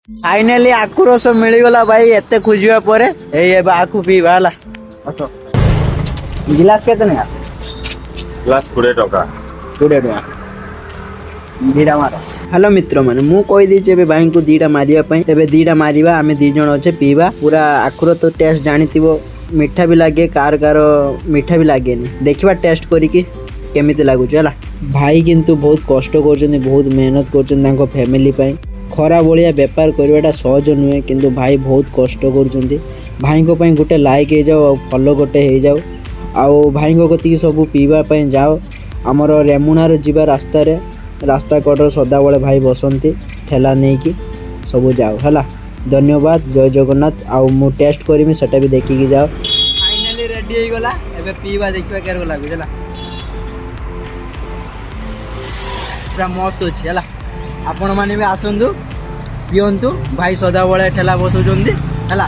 Finally आखु रस मिलगला भाई एते खोजा पर आखु पीवा गिलास केते ना ग्लास 20 टका 20 टका दीटा मार। हेलो मित्र माने मु कहि दी जे भाई को दीटा मारिया पई एबे दीटा मारिबा आमे दी जण अच्छे पीवा पूरा आखुर तो टेस्ट जानिथिबो मीठा भी लागे कार कार मीठा भी लागेनी देखिबा टेस्ट करी कि केमिति लागु छला। भाई किंतु बहुत कष्ट करछन बहुत मेहनत करछन तांको फैमिली पई खरा बलिया व्यापार करवाटा सहज नुहे किंतु भाई बहुत कष्ट कर भाई को पई गोटे लाइक हो जाओ फॉलो गोटे हो जाओ आओ भाई को कति सब पीवा पई जाओ आमर रेमुणार जीवा रास्ता कटर सदा बेले भाई बसंती ठेला नहीं कि सब जाओ है। धन्यवाद जय जगन्नाथ आउ मु टेस्ट करमी सेटा भी देखिकी जाओ। फाइनली रेडी हो गला एबे पीवा देखिबा केरो लागु छला पूरा मस्त अछि है। आपण माने भी आसंतु पियंतु भाई सदा बेले ठेला बसुचंदी है।